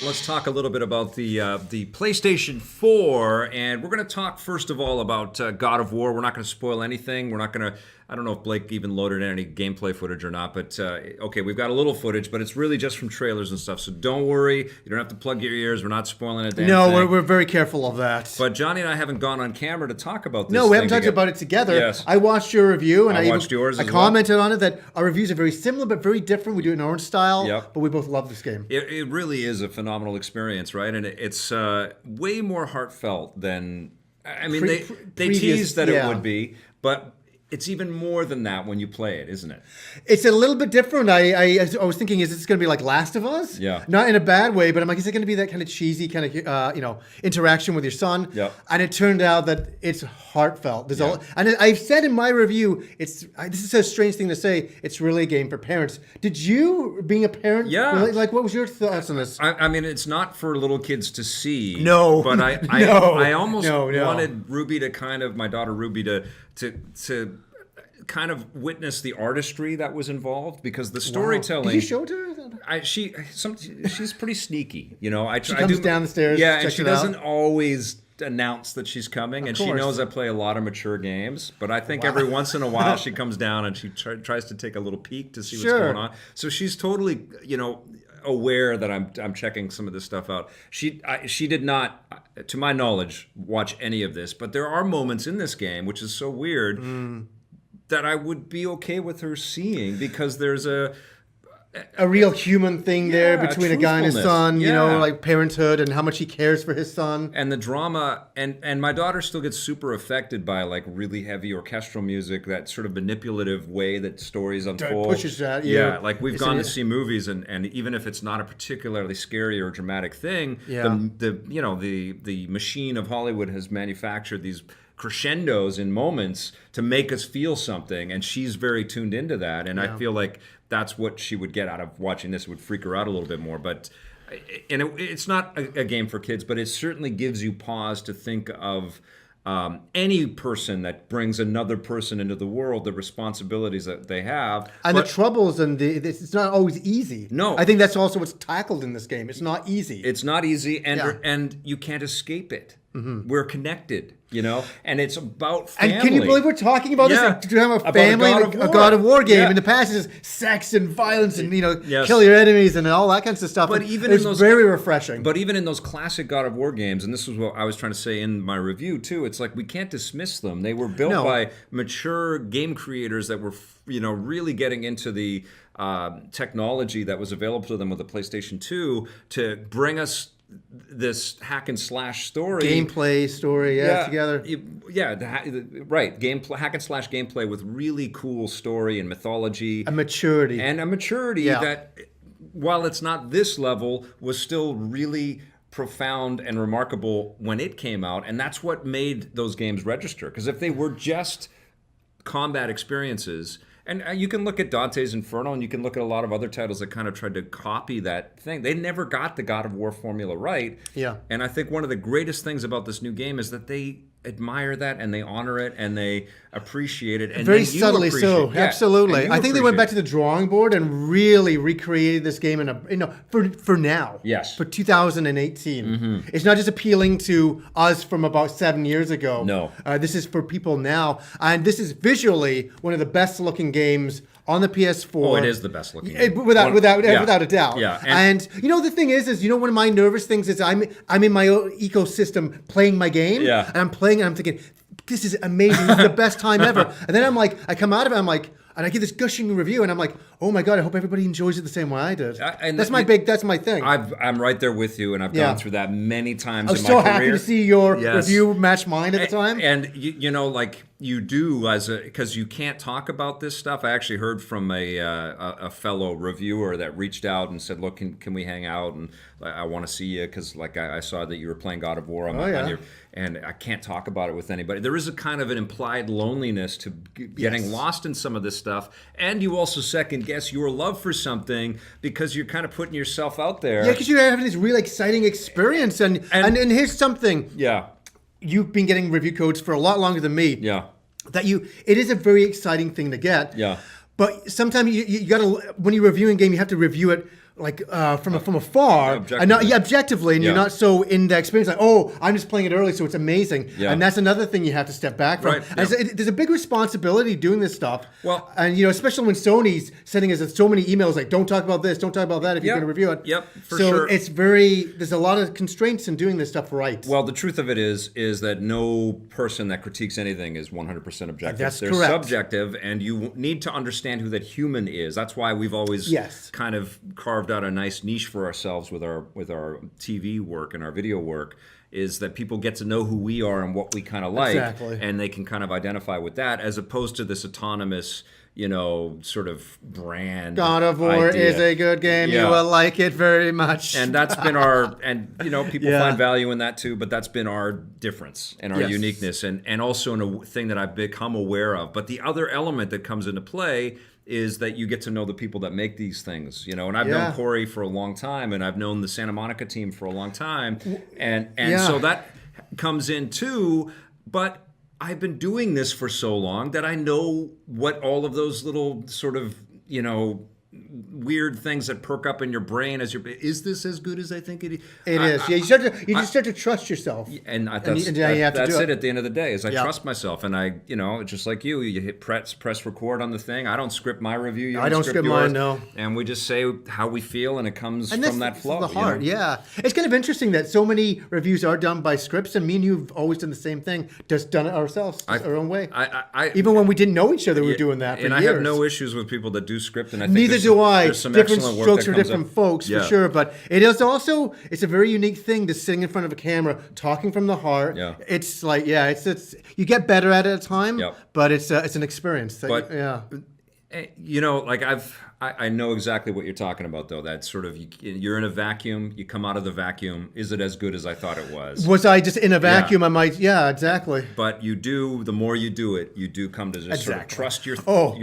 Let's talk a little bit about the PlayStation 4, and we're going to talk first of all about God of War. We're not going to spoil anything. We're not going to. I don't know if Blake even loaded any gameplay footage or not, but okay, we've got a little footage, but it's really just from trailers and stuff. So don't worry, you don't have to plug your ears. We're not spoiling a damn thing. No, we're very careful of that. But Johnny and I haven't gone on camera to talk about this. No, we haven't talked about it together. Yes. I watched your review, and I watched yours. I commented on it that our reviews are very similar but very different. We do it in our own style, Yep. but we both love this game. It really is a phenomenal experience, right? And it's way more heartfelt than. I mean, they teased that it would be, but. It's even more than that when you play it, isn't it? It's a little bit different. I was thinking, is this going to be like Last of Us? Yeah. Not in a bad way, but I'm like, is it going to be that kind of cheesy kind of interaction with your son? Yep. And it turned out that it's heartfelt. There's Yeah. and I've said in my review, this is a strange thing to say. It's really a game for parents. Did you, being a parent, Yeah. like what was your thoughts on this? I mean, it's not for little kids to see. No. But I almost No. wanted Ruby to my daughter Ruby to kind of witness the artistry that was involved, because the storytelling. Did you show it to her? She's pretty sneaky, you know. She comes down the stairs. Yeah, and checks she it doesn't out. always announce that she's coming, and she course. knows I play a lot of mature games. But I think every once in a while she comes down and she tries to take a little peek to see what's going on. So she's totally, aware that I'm checking some of this stuff out. She did not, to my knowledge, watch any of this. But there are moments in this game, which is so weird, that I would be okay with her seeing, because there's a real human thing there between a guy and his son, Yeah. like parenthood and how much he cares for his son. And the drama, and my daughter still gets super affected by like really heavy orchestral music, that sort of manipulative way that stories unfold. Pushes at you. Yeah, like we've gone to see movies, and even if it's not a particularly scary or dramatic thing, the machine of Hollywood has manufactured these crescendos in moments to make us feel something, and she's very tuned into that, and I feel like that's what she would get out of watching this. It would freak her out a little bit more, but it's not a game for kids, but it certainly gives you pause to think of any person that brings another person into the world, the responsibilities that they have. And the troubles, and it's not always easy. No. I think that's also what's tackled in this game. It's not easy. It's not easy, and you can't escape it. We're connected, and it's about family. And can you believe we're talking about this? Like, to have a family, a God of War game. In the past, it's just sex and violence and, kill your enemies and all that kinds of stuff. But even it's very refreshing. But even in those classic God of War games, and this is what I was trying to say in my review too, it's like we can't dismiss them. They were built by mature game creators that were, really getting into the technology that was available to them with the PlayStation 2 to bring us this hack and slash story, gameplay story, together. Right. Hack and slash gameplay with really cool story and mythology, A maturity that, while it's not this level, was still really profound and remarkable when it came out, and that's what made those games register. Because if they were just combat experiences. And you can look at Dante's Inferno, and you can look at a lot of other titles that kind of tried to copy that thing. They never got the God of War formula right. Yeah. And I think one of the greatest things about this new game is that they admire that, and they honor it, and they appreciate it. And very subtly so. Yeah, absolutely. I think they went back to the drawing board and really recreated this game for now. Yes. For 2018. It's not just appealing to us from about 7 years ago. No. This is for people now. And this is visually one of the best looking games on the PS4. Oh, it is the best looking game. Without a doubt. Yeah. And the thing is one of my nervous things is I'm in my own ecosystem playing my game. Yeah. And I'm playing and I'm thinking, this is amazing. This is the best time ever. And then I'm like, I come out of it, I'm like, and I give this gushing review, and I'm like, oh my God, I hope everybody enjoys it the same way I did. That's my thing. I'm right there with you, and I've gone through that many times in my career. I was so happy to see your review match mine at the time. And like you do, because you can't talk about this stuff. I actually heard from a fellow reviewer that reached out and said, look, can we hang out? And I want to see you, because like I saw that you were playing God of War on your, and I can't talk about it with anybody. There is a kind of an implied loneliness to getting lost in some of this stuff, and you also second guess your love for something because you're kind of putting yourself out there. Yeah, because you're having this really exciting experience, and here's something. Yeah. You've been getting review codes for a lot longer than me. Yeah. It is a very exciting thing to get. Yeah. But sometimes you got to, when you're reviewing a game, you have to review it from afar, objectively. Objectively, and you're not so in the experience. Like, oh, I'm just playing it early, so it's amazing. Yeah. And that's another thing you have to step back from. Right. And there's a big responsibility doing this stuff. Well, and especially when Sony's sending us so many emails like, don't talk about this, don't talk about that if you're going to review it. Yep, for so sure. it's there's a lot of constraints in doing this stuff right. Well, the truth of it is that no person that critiques anything is 100% objective. That's They're correct. subjective, and you need to understand who that human is. That's why we've always kind of carved out a nice niche for ourselves with our TV work and our video work, is that people get to know who we are and what we kind of like, and they can kind of identify with that, as opposed to this autonomous, sort of brand. God of War idea. is a good game. You will like it very much. And that's been people find value in that too, but that's been our difference and our uniqueness, and also in a thing that I've become aware of. But the other element that comes into play is that you get to know the people that make these things, and I've known Corey for a long time, and I've known the Santa Monica team for a long time, and so that comes in too, but I've been doing this for so long that I know what all of those little sort of, weird things that perk up in your brain as is this as good as I think it is? It is. Yeah, you just start to trust yourself. And that's it at the end of the day, is I trust myself, and I, just like you hit press record on the thing. I don't script my review. I don't script yours, mine, no. And we just say how we feel, and it comes from that flow. The heart, It's kind of interesting that so many reviews are done by scripts, and me and you've always done the same thing, just done it ourselves, our own way. Even when we didn't know each other, we were doing that for years. And I have no issues with people that do script, and I think neither do I. Different strokes for different up. folks, for sure. But it is also, it's a very unique thing to sitting in front of a camera, talking from the heart. Yeah. It's like, it's you get better at it at time, but it's an experience. I know exactly what you're talking about, though. That sort of, you're in a vacuum, you come out of the vacuum. Is it as good as I thought it was? Was I just in a vacuum? I might, exactly. But the more you do it, you do come to just sort of trust your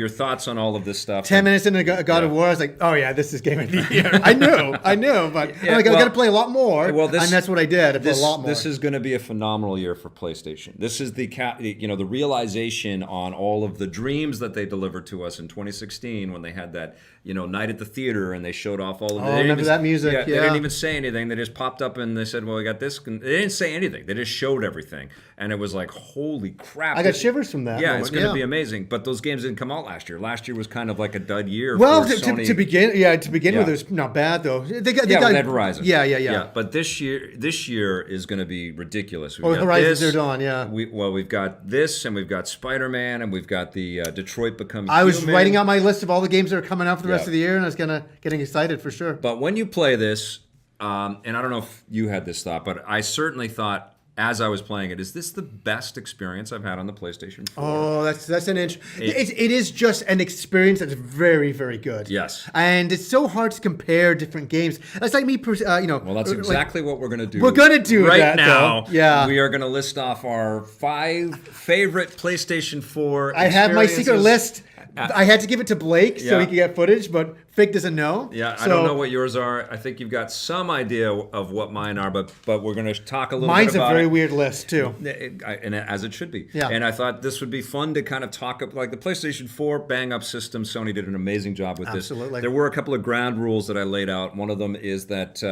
thoughts on all of this stuff. 10 minutes into God of War, I was like, oh yeah, this is Game of the Year. I knew, but I got to play a lot more. Well, and that's what I did. I played a lot more. This is going to be a phenomenal year for PlayStation. This is the realization on all of the dreams that they delivered to us in 2016 when they had that night at the theater, and they showed off all of it. Oh, remember that music? Yeah, they didn't even say anything. They just popped up and they said, well, we got this. They didn't say anything. They just showed everything. And it was like, holy crap. I got shivers from that. Yeah, moment. It's going to be amazing. But those games didn't come out last year. Last year was kind of like a dud year for Sony. To begin with, it was not bad, though. They got Horizon. Yeah. But this year is going to be ridiculous. Horizon Zero Dawn, we've got this, and we've got Spider-Man, and we've got the Detroit Become Human. I was writing out my list of all the games that are coming out for the rest of the year, and I was getting excited for sure. But when you play this, and I don't know if you had this thought, but I certainly thought, as I was playing it, is this the best experience I've had on the PlayStation 4? Oh, that's an inch. It is just an experience that's very, very good. Yes. And it's so hard to compare different games. It's like me, Well, that's exactly what we're going to do. We're going to do right that now. Though. Yeah. We are going to list off our 5 favorite PlayStation 4 I have my secret list. I had to give it to Blake so he could get footage, but Fig doesn't know. Yeah, I don't know what yours are. I think you've got some idea of what mine are, but we're going to talk a little bit about it. Mine's a very weird list, too. And as it should be. Yeah. And I thought this would be fun to kind of talk up, like the PlayStation 4 bang-up system. Sony did an amazing job with this. Absolutely. There were a couple of ground rules that I laid out. One of them is that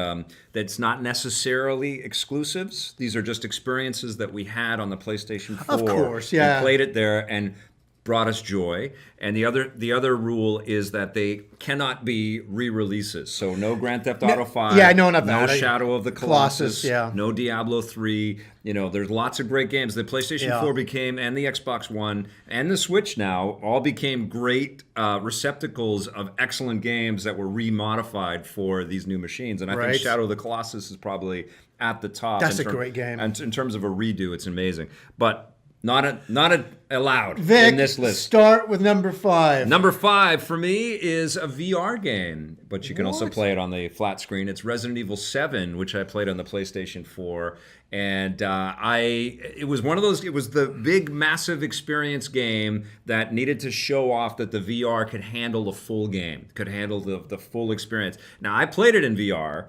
it's not necessarily exclusives. These are just experiences that we had on the PlayStation 4. Of course, yeah. We played it there, and brought us joy. And the other rule is that they cannot be re-releases. So no Grand Theft Auto 5. Yeah, no, not that. No Shadow of the Colossus. Yeah. No Diablo 3. There's lots of great games. The PlayStation 4 became, and the Xbox One, and the Switch now, all became great receptacles of excellent games that were remodified for these new machines. And I think Shadow of the Colossus is probably at the top. That's a great game. And in terms of a redo, it's amazing. But not allowed Vic, in this list. Start with number 5. Number 5 for me is a VR game, but you can also play it on the flat screen. It's Resident Evil 7, which I played on the PlayStation 4, and it was one of those. It was the big, massive experience game that needed to show off that the VR could handle the full game, could handle the full experience. Now I played it in VR.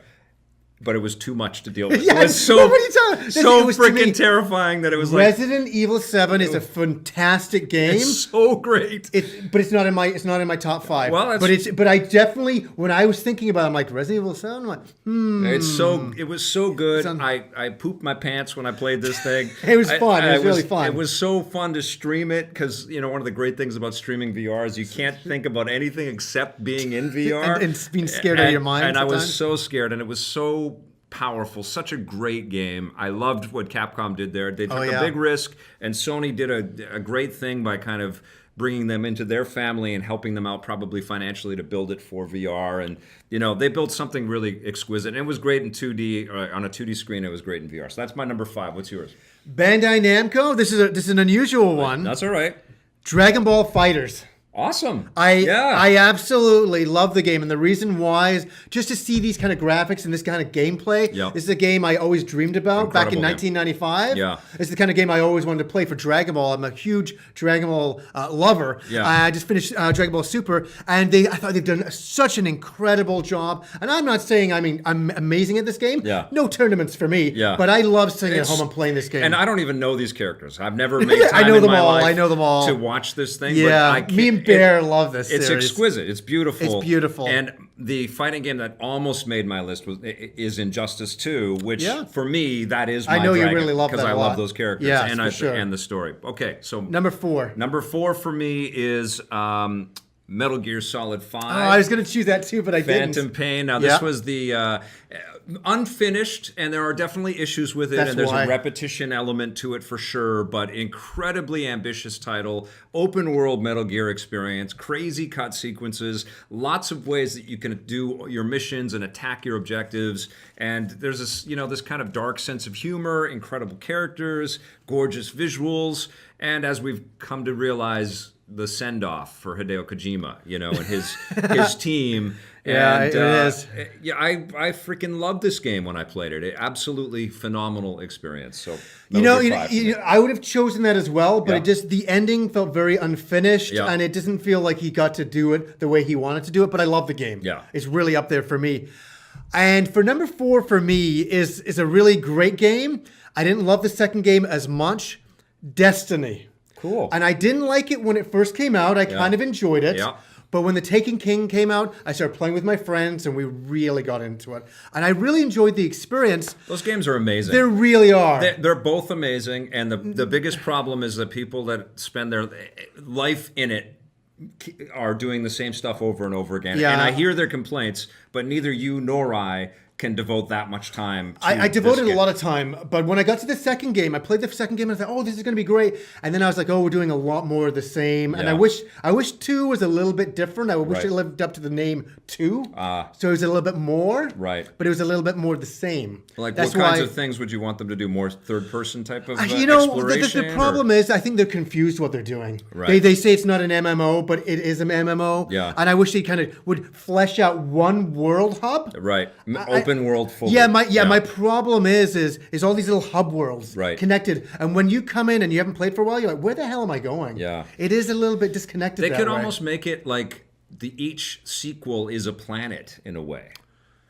but it was too much to deal with. Yeah, it was so freaking terrifying that it was like Resident Evil 7 is a fantastic game. It's so great. But it's not in my top 5. Well, but I definitely, when I was thinking about it, I'm like, Resident Evil 7, I'm like, It was so good. I pooped my pants when I played this thing. It was fun. It was really fun. It was so fun to stream it because one of the great things about streaming VR is you can't think about anything except being in VR and being scared out of your mind. And I was so scared, and it was so powerful, such a great game. I loved what Capcom did there. They took a big risk, and Sony did a great thing by kind of bringing them into their family and helping them out probably financially to build it for VR. And, they built something really exquisite. And it was great in 2D, on a 2D screen. It was great in VR. So that's my number 5. What's yours? Bandai Namco. This is an unusual one. That's all right. Dragonball Fighters. Awesome. I absolutely love the game. And the reason why is just to see these kind of graphics and this kind of gameplay. Yep. This is a game I always dreamed about back in 1995. Yeah. It's the kind of game I always wanted to play for Dragon Ball. I'm a huge Dragon Ball lover. Yeah. I just finished Dragon Ball Super, and I thought they've done such an incredible job. And I'm not saying, I'm amazing at this game. Yeah. No tournaments for me. Yeah. But I love sitting at home and playing this game. And I don't even know these characters. I've never made time I know them in my all. life I know them all. to watch this thing. Yeah. But Me and Bear love this series. It's exquisite. It's beautiful. It's beautiful. And the fighting game that almost made my list is Injustice 2, which for me, that is my I know Dragon, you really love that because I a lot. love those characters and the story. Okay, so Number 4. Number 4 for me is Metal Gear Solid 5. Oh, I was going to choose that too, but I didn't. Phantom Pain. Now, this was the unfinished, and there are definitely issues with it, and there's a repetition element to it for sure, but incredibly ambitious title, open world Metal Gear experience, crazy cut sequences, lots of ways that you can do your missions and attack your objectives, and there's this, this kind of dark sense of humor, incredible characters, gorgeous visuals, and as we've come to realize, the send-off for Hideo Kojima, and his team. Yeah, it is. Yeah, I freaking loved this game when I played it. Absolutely phenomenal experience. So, I would have chosen that as well, but the ending felt very unfinished, and it doesn't feel like he got to do it the way he wanted to do it. But I love the game. Yeah, it's really up there for me. And for number 4 for me is a really great game. I didn't love the second game as much. Destiny. Cool. And I didn't like it when it first came out. I kind of enjoyed it. Yeah. But when The Taken King came out, I started playing with my friends, and we really got into it. And I really enjoyed the experience. Those games are amazing. They really are. They're both amazing. And the biggest problem is that people that spend their life in it are doing the same stuff over and over again. Yeah. And I hear their complaints, but neither you nor I can devote that much time to I devoted a lot of time, but when I got to the second game, I played the second game and I thought, oh, this is going to be great. And then I was like, oh, we're doing a lot more of the same. And I wish 2 was a little bit different. I wish it lived up to the name 2. So it was a little bit more. Right. But it was a little bit more the same. Like what kinds of things would you want them to do? More third-person type of exploration? The problem is I think they're confused what they're doing. Right. They say it's not an MMO, but it is an MMO. Yeah. And I wish they kind of would flesh out one world hub. Right. Open world full. My problem is all these little hub worlds connected. And when you come in and you haven't played for a while, you're like, where the hell am I going? Yeah. It is a little bit disconnected. They could almost make it like each sequel is a planet in a way.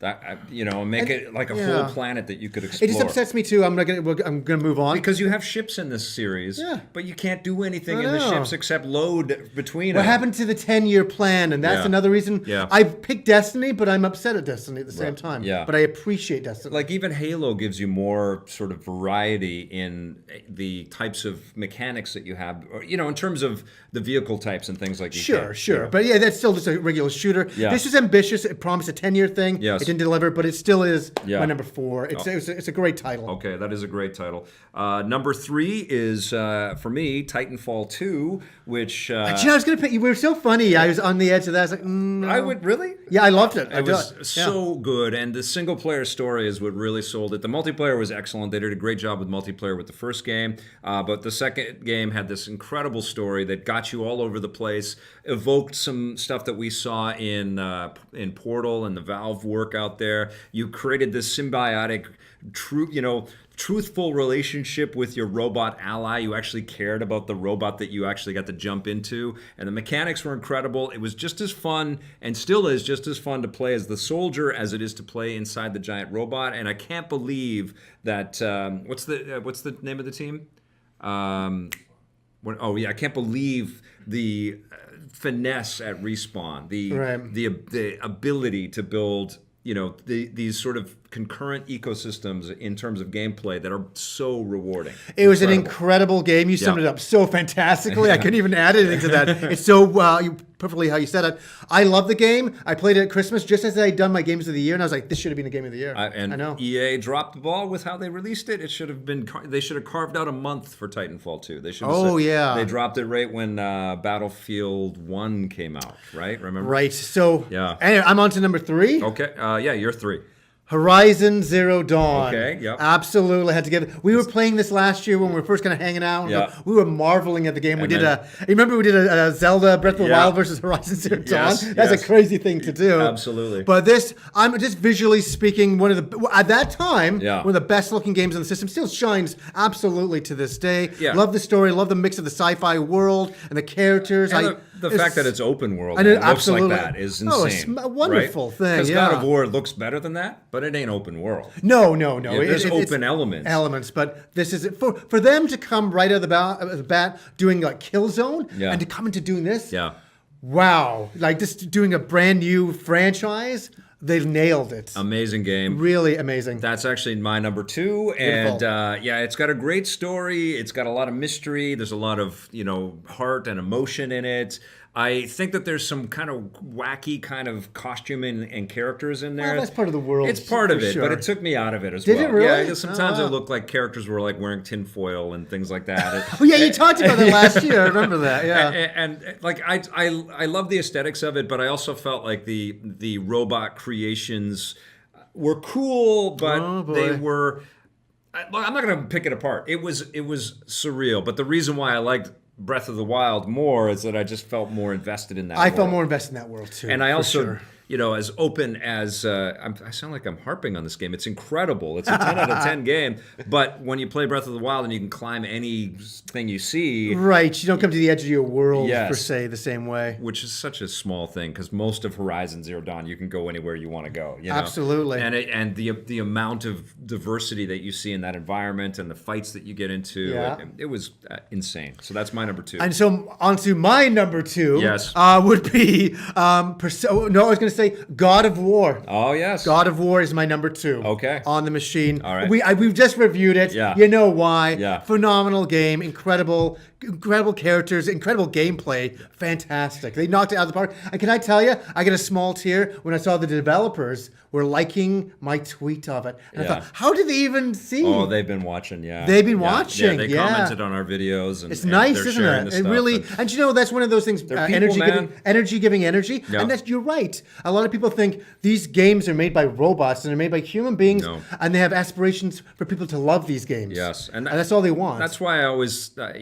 Make it like a whole planet that you could explore. It just upsets me too. I'm gonna move on because you have ships in this series, but you can't do anything in the ships except load between them. What happened to the 10-year plan? And that's another reason. Yeah. I picked Destiny, but I'm upset at Destiny at the same time. Yeah. But I appreciate Destiny. Like even Halo gives you more sort of variety in the types of mechanics that you have, or, in terms of the vehicle types and things like that. Sure. But that's still just a regular shooter. Yeah. This is ambitious. It promised a 10-year thing. Yes. It didn't deliver, but it still is my number 4. It's a great title. Okay, that is a great title. Number 3 is, for me, Titanfall 2, which... I was going to pick... You were so funny. I was on the edge of that. I was like, no. I would... Really? Yeah, I loved it. It was so good, and the single-player story is what really sold it. The multiplayer was excellent. They did a great job with multiplayer with the first game, but the second game had this incredible story that got you all over the place, evoked some stuff that we saw in Portal and the Valve work out there. You created this symbiotic, true, truthful relationship with your robot ally. You actually cared about the robot that you actually got to jump into, and the mechanics were incredible. It was just as fun, and still is just as fun to play as the soldier as it is to play inside the giant robot. And I can't believe that what's the name of the team? I can't believe the finesse at Respawn, the ability to build, these sort of concurrent ecosystems in terms of gameplay that are so rewarding. It was an incredible game. You summed it up so fantastically. I couldn't even add anything to that. It's so perfectly how you said it. I love the game. I played it at Christmas just as I had done my games of the year, and I was like, this should have been the game of the year. I know. EA dropped the ball with how they released it. It should have been. They should have carved out a month for Titanfall 2. They should. They dropped it right when Battlefield 1 came out. Right? Remember? Right. So anyway, I'm on to number 3. Okay. You're 3. Horizon Zero Dawn. Okay, yep. Absolutely had to give it. We were playing this last year when we were first kind of hanging out. Yeah. We were marveling at the game. Remember we did a Zelda Breath of the Wild versus Horizon Zero Dawn? That's a crazy thing to do. Absolutely. But this, I'm just visually speaking, at that time, one of the best looking games on the system. Still shines absolutely to this day. Yeah. Love the story, love the mix of the sci-fi world and the characters. And the fact that it's open world and it looks like that is insane. Oh, it's a wonderful thing. Because God of War looks better than that, but it ain't open world. No. There's open elements. But this is for them to come right out of the bat doing like Killzone and to come into doing this. Yeah. Wow. Like just doing a brand new franchise. They nailed it. Amazing game. Really amazing. That's actually my number 2. And it's got a great story. It's got a lot of mystery. There's a lot of, heart and emotion in it. I think that there's some kind of wacky kind of costuming and characters in there. Well, that's part of the world. It's part of it, but it took me out of it as well. Did it really? Yeah, sometimes it looked like characters were like wearing tinfoil and things like that. You talked about that last year. I remember that. Yeah. And like I love the aesthetics of it, but I also felt like the robot creations were cool, but they were. I'm not going to pick it apart. It was surreal, but the reason why I liked Breath of the Wild more is that I just felt more invested in that world. I felt more invested in that world too. And I also, as open as I sound like I'm harping on this game. It's incredible. It's a 10 out of 10 game. But when you play Breath of the Wild and you can climb anything you see. Right. You don't come to the edge of your world per se the same way. Which is such a small thing because most of Horizon Zero Dawn, you can go anywhere you want to go. Absolutely. And the amount of diversity that you see in that environment and the fights that you get into, it was insane. So that's my number 2. And so on to my number 2 would be I was going to say God of War. Oh, yes. God of War is my number 2. Okay. On the machine. All right. We've just reviewed it. Yeah. You know why. Yeah. Phenomenal game. Incredible characters. Incredible gameplay. Fantastic. They knocked it out of the park. And can I tell you, I get a small tear when I saw the developers were liking my tweet of it. And I thought, how did they even see? Oh, they've been watching, They've been watching, They commented on our videos. And, it's nice, and isn't it? It really, and that's one of those things, energy giving energy. Yeah. And you're right. A lot of people think these games are made by robots and they're made by human beings, and they have aspirations for people to love these games. Yes. And that's all they want. That's why I always, I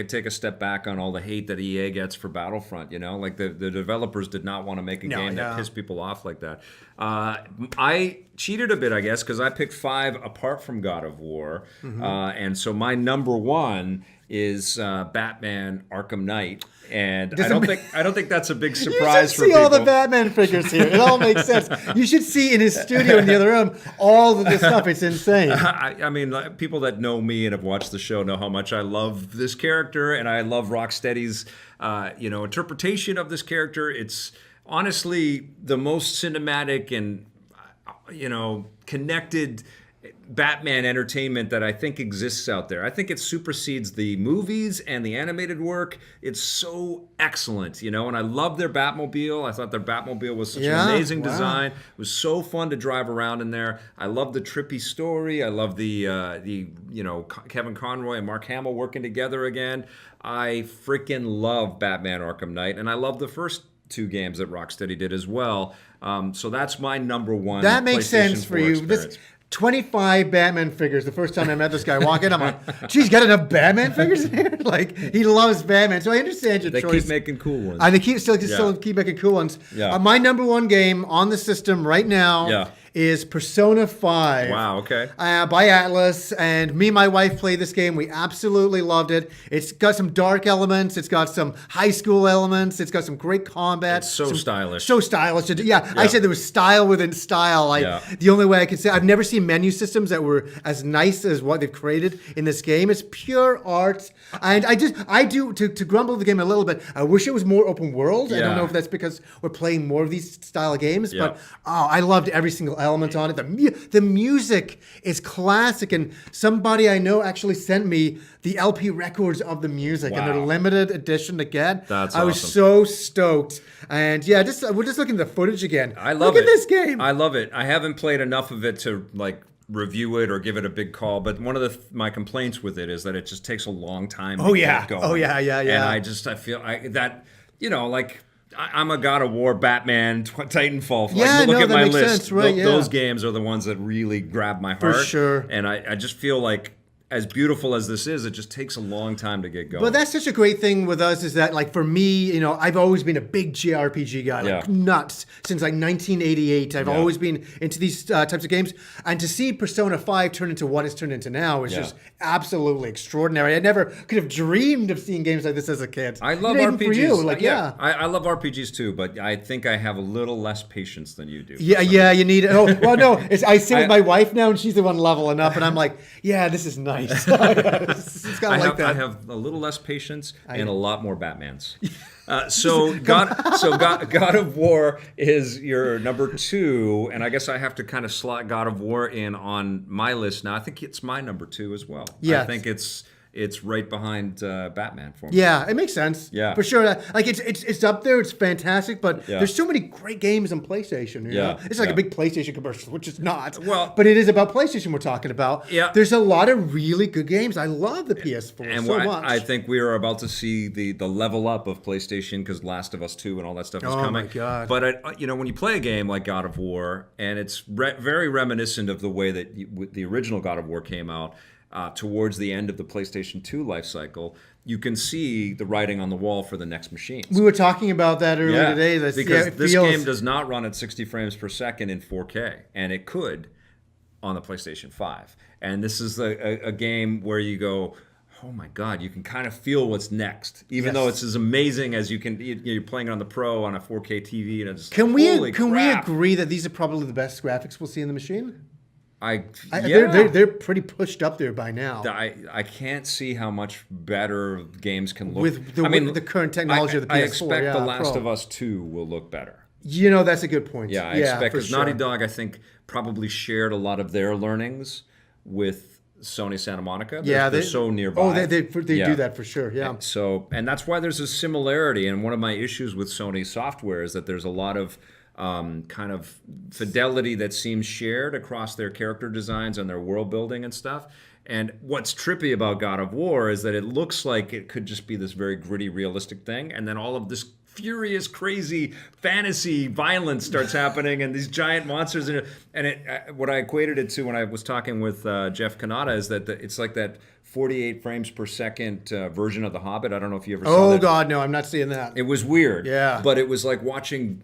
take a step back on all the hate that EA gets for Battlefront, Like the developers did not want to make a game that pissed people off like that. I cheated a bit, I guess, because I picked 5 apart from God of War. Mm-hmm. And so my number 1 is Batman Arkham Knight. And I don't think that's a big surprise for people. You should see all the Batman figures here. It all makes sense. You should see in his studio in the other room all of this stuff. It's insane. I mean, people that know me and have watched the show know how much I love this character, and I love Rocksteady's interpretation of this character. It's honestly the most cinematic and connected Batman entertainment that I think exists out there. I think it supersedes the movies and the animated work. It's so excellent, and I love their Batmobile. I thought their Batmobile was such an amazing design. It was so fun to drive around in there. I love the trippy story. I love the Kevin Conroy and Mark Hamill working together again. I freaking love Batman Arkham Knight, and I love the first 2 games that Rocksteady did as well. So that's my number 1. That makes sense for you. This 25 Batman figures. The first time I met this guy walking, I'm like, geez, got enough Batman figures in here? Like, he loves Batman. So I understand your choice. They keep making cool ones. And they still keep making cool ones. Yeah. My number 1 game on the system right now is Persona 5. Wow, okay. By Atlas, and me and my wife played this game. We absolutely loved it. It's got some dark elements. It's got some high school elements. It's got some great combat. It's so stylish. So stylish. Yeah, I said there was style within style. The only way I could say, I've never seen menu systems that were as nice as what they've created in this game. It's pure art. And to grumble the game a little bit, I wish it was more open world. I don't know if that's because we're playing more of these style of games, but I loved every single element on it. The music is classic, and somebody I know actually sent me the LP records of the music, and they're limited edition to get. That's I was so stoked, and we're just looking at the footage again. I love Look at this game. I love it. I haven't played enough of it to review it or give it a big call, but one of my complaints with it is that it just takes a long time to get going. Oh yeah. And I feel that I'm a God of War, Batman, Titanfall. Look at my list. Sense, right? Those games are the ones that really grab my heart. For sure. And I just feel like, as beautiful as this is, it just takes a long time to get going. But that's such a great thing with us is that, for me, I've always been a big JRPG guy, nuts, since 1988. I've always been into these types of games. And to see Persona 5 turn into what it's turned into now is just absolutely extraordinary. I never could have dreamed of seeing games like this as a kid. I love RPGs. For you, I love RPGs too, but I think I have a little less patience than you do. Yeah, you need it. Oh, well, no, I sit with my wife now, and she's the one leveling up, and I'm like, yeah, this is nice. It's kind of like that. I have a little less patience and a lot more Batmans. So God of War is your number 2, and I guess I have to kind of slot God of War in on my list now. I think it's my number 2 as well. Yeah, I think it's right behind Batman for me. Yeah, it makes sense. Yeah, for sure. It's up there. It's fantastic, but there's so many great games on PlayStation. You know? It's like a big PlayStation commercial, which is not. Well, but it is about PlayStation we're talking about. Yeah, there's a lot of really good games. I love the PS4 so much. I think we are about to see the level up of PlayStation because Last of Us 2 and all that stuff is coming. Oh my God! But when you play a game like God of War, and it's very reminiscent of the way that the original God of War came out. Towards the end of the PlayStation 2 life cycle, you can see the writing on the wall for the next machines. We were talking about that earlier today. Because this game does not run at 60 frames per second in 4K, and it could on the PlayStation 5. And this is a game where you go, oh my God, you can kind of feel what's next, even though it's as amazing as you can. You're playing it on the Pro on a 4K TV, and it's can we agree that these are probably the best graphics we'll see in the machine? They're pretty pushed up there by now. I can't see how much better games can look with the current technology of the PS4. I expect The Last of Us 2 will look better. That's a good point. Yeah, I expect because Naughty Dog, I think, probably shared a lot of their learnings with Sony Santa Monica. They're so nearby. Oh, they do that for sure. Yeah. And that's why there's a similarity. And one of my issues with Sony software is that there's a lot of kind of fidelity that seems shared across their character designs and their world building and stuff. And what's trippy about God of War is that it looks like it could just be this very gritty, realistic thing, and then all of this furious, crazy fantasy violence starts happening, and these giant monsters. What I equated it to when I was talking with Jeff Kanata is that it's like that 48 frames per second version of The Hobbit. I don't know if you ever saw that. Oh, God, no, I'm not seeing that. It was weird. Yeah. But it was like watching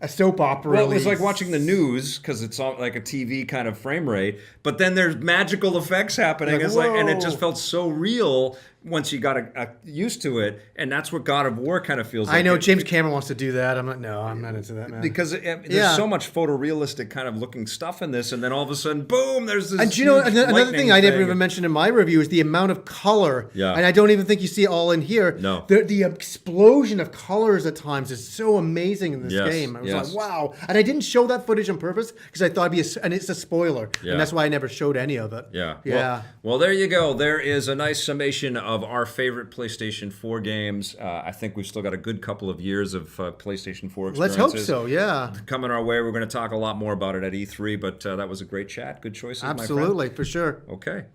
a soap opera. Well, it was like watching the news because it's all like a TV kind of frame rate. But then there's magical effects happening. And it just felt so real once you got used to it. And that's what God of War kind of feels like. I know James Cameron wants to do that. I'm not into that, man. Because there's so much photorealistic kind of looking stuff in this. And then all of a sudden, boom, there's this And another thing I never even mentioned in my review is the amount of color. Yeah. And I don't even think you see it all in here. No. The explosion of colors at times is so amazing in this game. I was like, wow. And I didn't show that footage on purpose because I thought and it's a spoiler. Yeah. And that's why I never showed any of it. Yeah. Well, there you go. There is a nice summation of our favorite PlayStation 4 games. I think we've still got a good couple of years of PlayStation 4 experiences. Let's hope so, yeah. Coming our way. We're going to talk a lot more about it at E3, but that was a great chat. Good choices, Absolutely, my friend. for sure. Okay.